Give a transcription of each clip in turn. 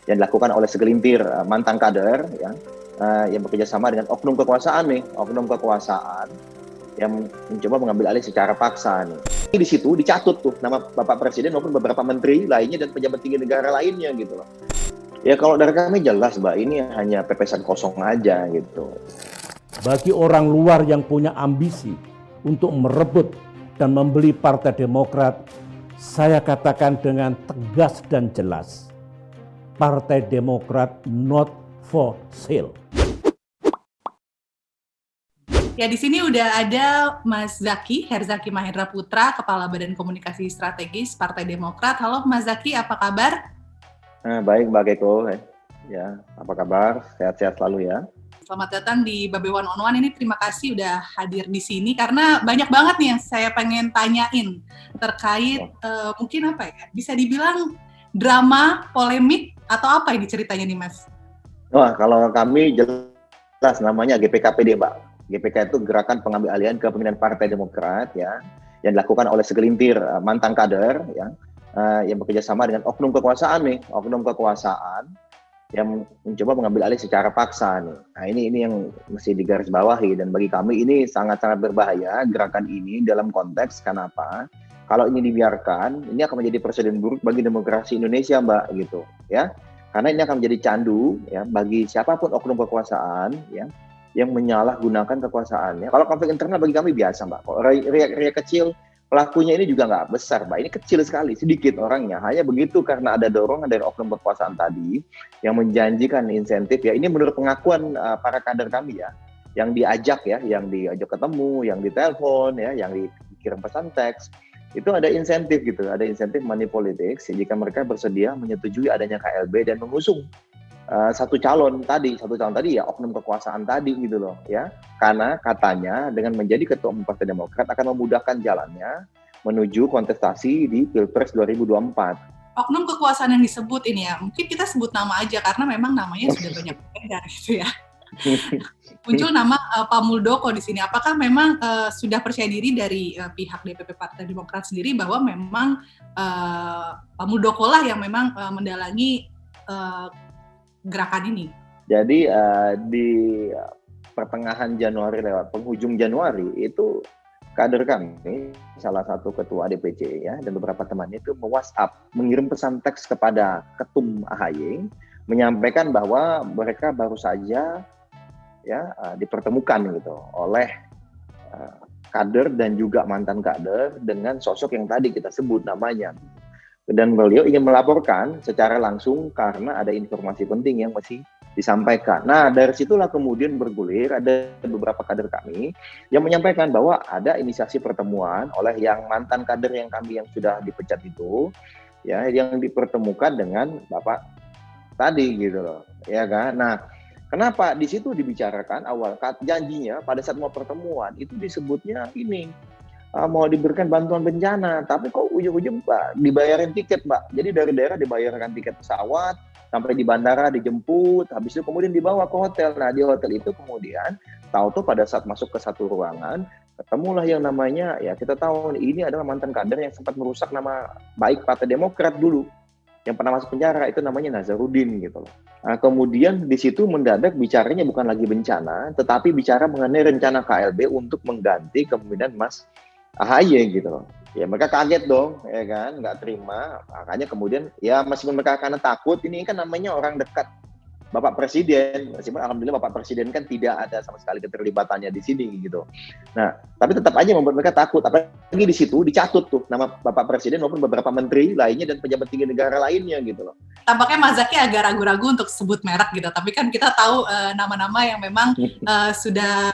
yang dilakukan oleh segelintir mantan kader yang bekerja sama dengan oknum kekuasaan yang mencoba mengambil alih secara paksa nih. Di situ dicatut tuh nama Bapak Presiden maupun beberapa menteri lainnya dan pejabat tinggi negara lainnya gitu loh. Ya kalau dari kami jelas Mbak, ini hanya pepesan kosong aja gitu. Bagi orang luar yang punya ambisi untuk merebut dan membeli Partai Demokrat, saya katakan dengan tegas dan jelas, Partai Demokrat not for sale. Ya, di sini udah ada Mas Zaki, Herzaki Mahendra Putra, Kepala Badan Komunikasi Strategis Partai Demokrat. Halo Mas Zaki, apa kabar? Baik Mbak Keiko, ya apa kabar? Sehat-sehat selalu ya. Selamat datang di Babe One on One. Ini terima kasih udah hadir di sini karena banyak banget nih yang saya pengen tanyain terkait mungkin apa ya? Bisa dibilang drama, polemik atau apa ini ceritanya nih Mas? Wah, kalau kami jelas namanya GPKPD Mbak. GPK itu Gerakan Pengambil Alihan Kepemimpinan Partai Demokrat ya, yang dilakukan oleh segelintir mantan kader yang bekerja sama dengan oknum kekuasaan yang mencoba mengambil alih secara paksa nih. Nah ini yang mesti digarisbawahi, dan bagi kami ini sangat-sangat berbahaya gerakan ini dalam konteks kenapa? Kalau ini dibiarkan, ini akan menjadi presiden buruk bagi demokrasi Indonesia Mbak gitu ya. Karena ini akan menjadi candu ya bagi siapapun oknum kekuasaan ya yang menyalahgunakan kekuasaannya. Kalau konflik internal bagi kami biasa Mbak. Kalau riak kecil, pelakunya ini juga nggak besar Mbak. Ini kecil sekali, sedikit orangnya. Hanya begitu karena ada dorongan dari oknum kekuasaan tadi yang menjanjikan insentif ya. Ini menurut pengakuan para kader kami ya, yang diajak ketemu, yang ditelepon ya, yang dikirim pesan teks. Itu ada insentif gitu, ada insentif money politics jika mereka bersedia menyetujui adanya KLB dan mengusung satu calon tadi ya oknum kekuasaan tadi gitu loh ya, karena katanya dengan menjadi ketua umum Partai Demokrat akan memudahkan jalannya menuju kontestasi di Pilpres 2024. Oknum kekuasaan yang disebut ini ya, mungkin kita sebut nama aja karena memang namanya sudah banyak beredar gitu ya. Muncul nama Pak Muldoko di sini. Apakah memang sudah percaya diri dari pihak DPP Partai Demokrat sendiri bahwa memang Pak Muldoko lah yang memang mendalangi gerakan ini? Jadi di pertengahan Januari lewat penghujung Januari itu kader kami, salah satu ketua DPC ya dan beberapa temannya itu WhatsApp, mengirim pesan teks kepada Ketum AHY menyampaikan bahwa mereka baru saja ya dipertemukan gitu oleh kader dan juga mantan kader dengan sosok yang tadi kita sebut namanya. Dan beliau ingin melaporkan secara langsung karena ada informasi penting yang mesti disampaikan. Nah, dari situlah kemudian bergulir, ada beberapa kader kami yang menyampaikan bahwa ada inisiasi pertemuan oleh yang mantan kader yang kami yang sudah dipecat itu, ya, yang dipertemukan dengan Bapak tadi gitu loh, ya kan? Nah, kenapa di situ dibicarakan awal janjinya pada saat mau pertemuan itu disebutnya ini, mau diberikan bantuan bencana, tapi kok ujung-ujung Pak dibayarin tiket Mbak. Jadi dari daerah dibayarkan tiket pesawat, sampai di bandara dijemput, habis itu kemudian dibawa ke hotel. Nah di hotel itu kemudian tahu-tahu pada saat masuk ke satu ruangan, ketemulah yang namanya, ya kita tahu ini adalah mantan kader yang sempat merusak nama baik Partai Demokrat dulu, yang pernah masuk penjara, itu namanya Nazarudin gitu loh. Nah, kemudian di situ mendadak bicaranya bukan lagi bencana, tetapi bicara mengenai rencana KLB untuk mengganti kepemimpinan Mas AHY gitu loh. Ya mereka kaget dong, ya kan, nggak terima. Makanya kemudian ya meskipun mereka karena takut, ini kan namanya orang dekat Bapak Presiden, meskipun alhamdulillah Bapak Presiden kan tidak ada sama sekali keterlibatannya di sini gitu. Nah, tapi tetap aja membuat mereka takut. Apalagi di situ dicatut tuh nama Bapak Presiden maupun beberapa menteri lainnya dan pejabat tinggi negara lainnya gitu loh. Tampaknya Mas Zaki agak ragu-ragu untuk sebut merek gitu, tapi kan kita tahu nama-nama yang memang sudah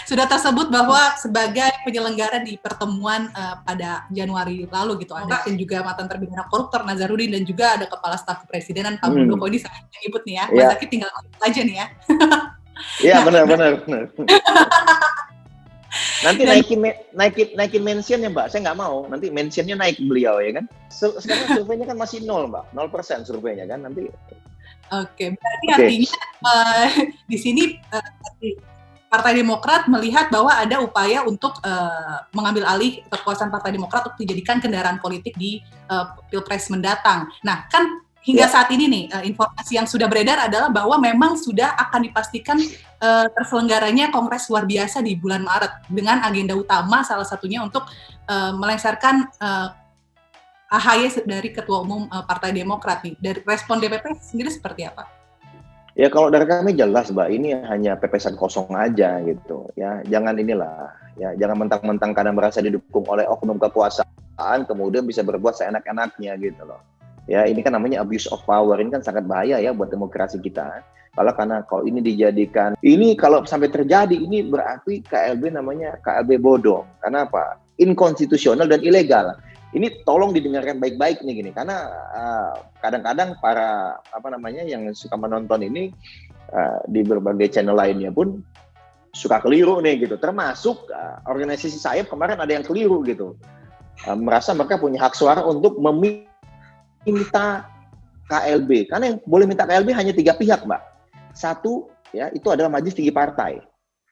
tersebut bahwa sebagai penyelenggara di pertemuan pada Januari lalu gitu. Ada dan juga mantan terpidana koruptor Nazarudin dan juga ada kepala staf kepresidenan Pak Muldoko. Ini saya nyebut nih ya. Mas Zaki tinggal aja nih ya. Iya benar. Nanti naikin mentionnya Mbak, saya nggak mau. Nanti mentionnya naik beliau ya kan. Sekarang surveinya kan masih 0 Mbak, 0% surveinya kan nanti. Oke, berarti artinya di sini Partai Demokrat melihat bahwa ada upaya untuk mengambil alih kekuasaan Partai Demokrat untuk dijadikan kendaraan politik di Pilpres mendatang. Nah, kan hingga Ya. saat ini nih, informasi yang sudah beredar adalah bahwa memang sudah akan dipastikan terselenggaranya Kongres luar biasa di bulan Maret dengan agenda utama salah satunya untuk melengsarkan AHY dari Ketua Umum Partai Demokrat nih. Dari respon DPP sendiri seperti apa? Ya kalau dari kami jelas, Mbak, ini hanya pepesan kosong aja gitu. Ya, jangan inilah, ya jangan mentang-mentang karena merasa didukung oleh oknum kekuasaan kemudian bisa berbuat seenak-enaknya gitu loh. Ya, ini kan namanya abuse of power, ini kan sangat bahaya ya buat demokrasi kita. Kalau ini dijadikan, ini kalau sampai terjadi, ini berarti KLB namanya KLB bodoh. Karena apa? Inkonstitusional dan ilegal. Ini tolong didengarkan baik-baik nih gini, karena kadang-kadang para yang suka menonton ini di berbagai channel lainnya pun suka keliru nih gitu. Termasuk organisasi sayap kemarin ada yang keliru gitu, merasa mereka punya hak suara untuk minta KLB, karena yang boleh minta KLB hanya 3 pihak, Mbak. Satu, ya itu adalah Majelis Tinggi Partai.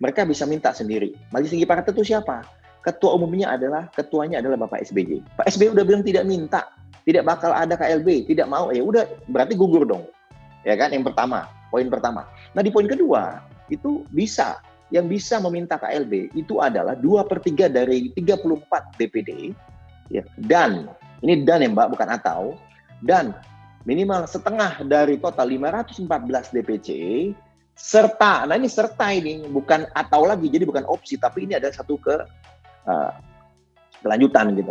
Mereka bisa minta sendiri. Majelis Tinggi Partai itu siapa? Ketuanya adalah Bapak SBY. Pak SBY udah bilang tidak minta, tidak bakal ada KLB, tidak mau. Ya udah, berarti gugur dong. Ya kan? Yang pertama, poin pertama. Nah, di poin kedua, itu yang bisa meminta KLB itu adalah 2/3 dari 34 DPD, ya. Dan ini ya Mbak, bukan atau. Dan minimal setengah dari total 514 DPC serta, nah ini serta ini bukan atau lagi, jadi bukan opsi, tapi ini ada satu kelanjutan gitu,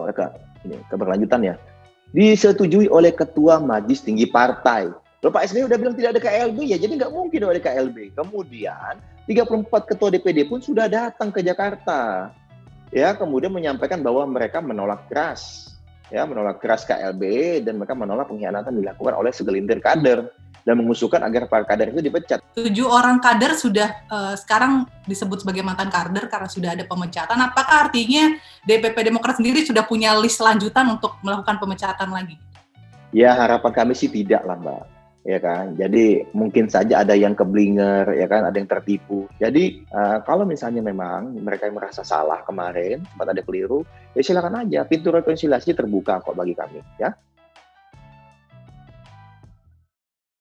keberlanjutan ya, disetujui oleh Ketua Majelis Tinggi Partai. Loh, Pak SBY udah bilang tidak ada KLB, ya jadi nggak mungkin ada KLB. Kemudian 34 ketua DPD pun sudah datang ke Jakarta, ya, kemudian menyampaikan bahwa mereka menolak keras KLB, dan mereka menolak pengkhianatan dilakukan oleh segelintir kader dan mengusulkan agar para kader itu dipecat. 7 orang kader sudah sekarang disebut sebagai mantan kader karena sudah ada pemecatan. Apakah artinya DPP Demokrat sendiri sudah punya list lanjutan untuk melakukan pemecatan lagi? Ya, harapan kami sih tidak lah, Mbak. Ya kan, jadi mungkin saja ada yang keblinger, ya kan, ada yang tertipu. Jadi kalau misalnya memang mereka yang merasa salah kemarin, sempat ada keliru, ya silakan aja, pintu rekonsiliasi terbuka kok bagi kami, ya.